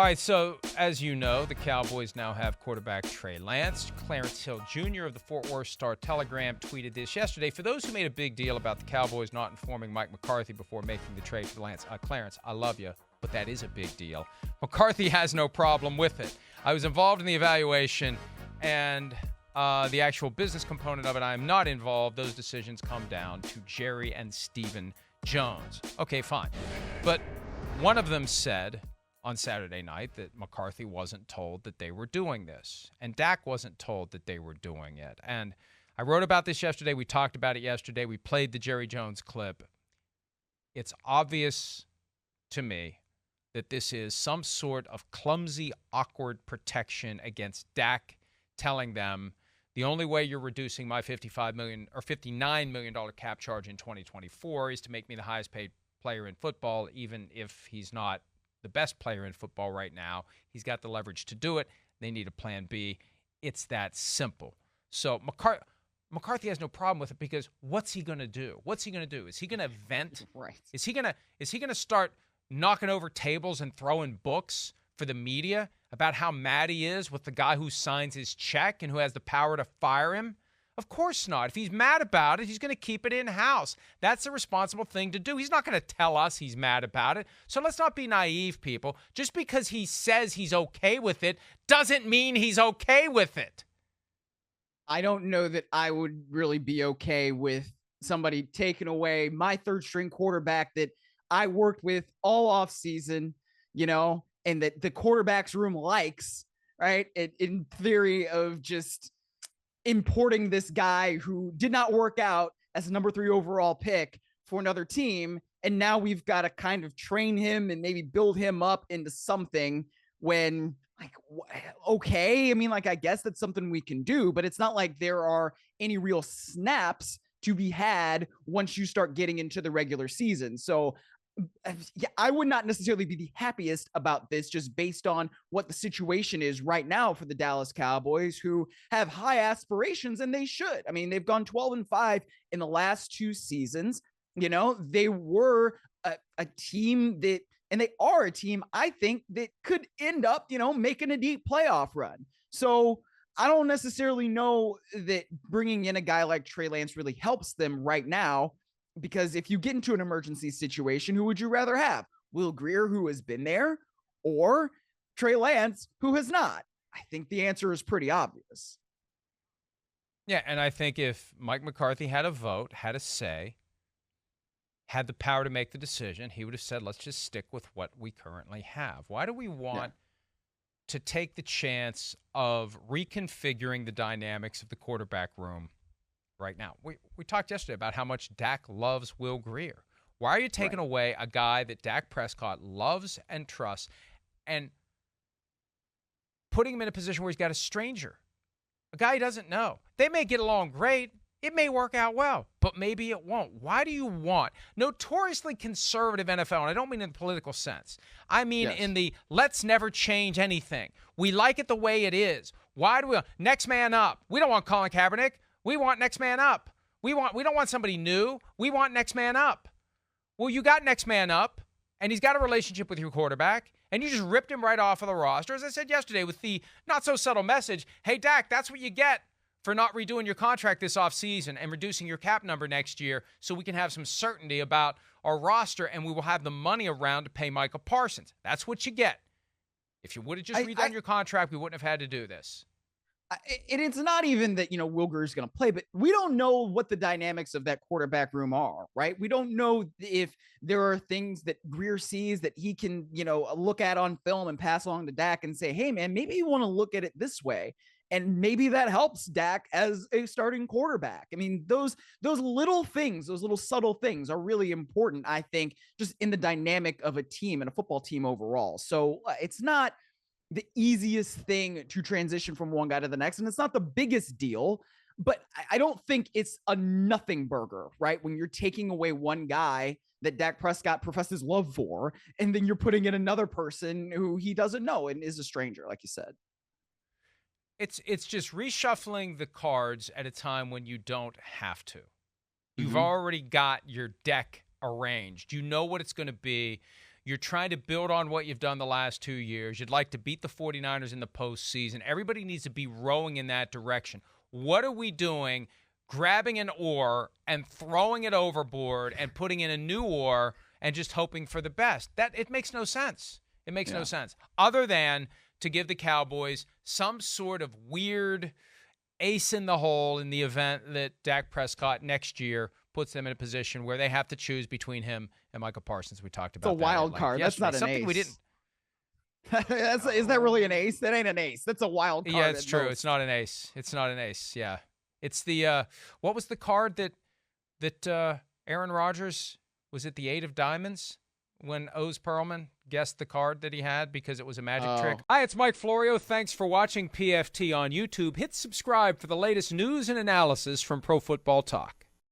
All right, so as you know, the Cowboys now have quarterback Trey Lance. Clarence Hill Jr. of the Fort Worth Star-Telegram tweeted this yesterday. For those who made a big deal about the Cowboys not informing Mike McCarthy before making the trade for Lance, Clarence, I love you, but that is a big deal. McCarthy has no problem with it. I was involved in the evaluation, and the actual business component of it, I am not involved. Those decisions come down to Jerry and Stephen Jones. Okay, fine. But one of them said on Saturday night that McCarthy wasn't told that they were doing this, and Dak wasn't told that they were doing it. And I wrote about this yesterday. We talked about it yesterday. We played the Jerry Jones clip. It's obvious to me that this is some sort of clumsy, awkward protection against Dak, telling them the only way you're reducing my $55 million or $59 million cap charge in 2024 is to make me the highest paid player in football, even if he's not the best player in football right now. He's got the leverage to do it. They need a plan B. It's that simple. So McCarthy has no problem with it, because what's he going to do? What's he going to do? Is he going to vent? Right. Is he going to start knocking over tables and throwing books for the media about how mad he is with the guy who signs his check and who has the power to fire him? Of course not. If he's mad about it, he's going to keep it in-house. That's the responsible thing to do. He's not going to tell us he's mad about it. So let's not be naive, people. Just because he says he's okay with it doesn't mean he's okay with it. I don't know that I would really be okay with somebody taking away my third-string quarterback that I worked with all offseason, and that the quarterback's room likes, right? In theory of just importing this guy who did not work out as a number 3 overall pick for another team. And now we've got to kind of train him and maybe build him up into something when, okay. I mean, I guess that's something we can do, but it's not like there are any real snaps to be had once you start getting into the regular season. So yeah, I would not necessarily be the happiest about this, just based on what the situation is right now for the Dallas Cowboys, who have high aspirations, and they should. I mean, they've gone 12-5 in the last 2 seasons. They were a team that, and they are a team, I think, that could end up, making a deep playoff run. So I don't necessarily know that bringing in a guy like Trey Lance really helps them right now. Because if you get into an emergency situation, who would you rather have? Will Grier, who has been there, or Trey Lance, who has not? I think the answer is pretty obvious. Yeah, and I think if Mike McCarthy had a vote, had a say, had the power to make the decision, he would have said, let's just stick with what we currently have. Why do we want to take the chance of reconfiguring the dynamics of the quarterback room right now? We talked yesterday about how much Dak loves Will Grier. Why are you taking away a guy that Dak Prescott loves and trusts and putting him in a position where he's got a stranger, a guy he doesn't know? They may get along great. It may work out well, but maybe it won't. Why do you want notoriously conservative NFL, and I don't mean in the political sense. I mean in the let's never change anything. We like it the way it is. Why do we next man up? We don't want Colin Kaepernick. We want next man up. We don't want somebody new. We want next man up. Well, you got next man up, and he's got a relationship with your quarterback, and you just ripped him right off of the roster. As I said yesterday, with the not-so-subtle message, hey, Dak, that's what you get for not redoing your contract this offseason and reducing your cap number next year, so we can have some certainty about our roster, and we will have the money around to pay Micah Parsons. That's what you get. If you would have just redone your contract, we wouldn't have had to do this. It's not even that, Will Grier's going to play, but we don't know what the dynamics of that quarterback room are, right? We don't know if there are things that Grier sees that he can, look at on film and pass along to Dak and say, hey, man, maybe you want to look at it this way. And maybe that helps Dak as a starting quarterback. I mean, those little things, those little subtle things are really important, I think, just in the dynamic of a team and a football team overall. So it's not the easiest thing to transition from one guy to the next. And it's not the biggest deal, but I don't think it's a nothing burger, right? When you're taking away one guy that Dak Prescott professes love for, and then you're putting in another person who he doesn't know and is a stranger, like you said. It's just reshuffling the cards at a time when you don't have to. You've already got your deck arranged. You know what it's going to be. You're trying to build on what you've done the last 2 years. You'd like to beat the 49ers in the postseason. Everybody needs to be rowing in that direction. What are we doing grabbing an oar and throwing it overboard and putting in a new oar and just hoping for the best? It makes no sense. It makes no sense. Other than to give the Cowboys some sort of weird ace in the hole in the event that Dak Prescott next year puts them in a position where they have to choose between him and Michael Parsons. We talked about it's a wild card. That's not an something ace. We didn't. Is that really an ace? That ain't an ace. That's a wild card. Yeah, it's true. Most. It's not an ace. It's not an ace. Yeah, it's the what was the card that Aaron Rodgers, was it the 8 of diamonds when Oz Perlman guessed the card that he had because it was a magic trick? Hi, it's Mike Florio. Thanks for watching PFT on YouTube. Hit subscribe for the latest news and analysis from Pro Football Talk.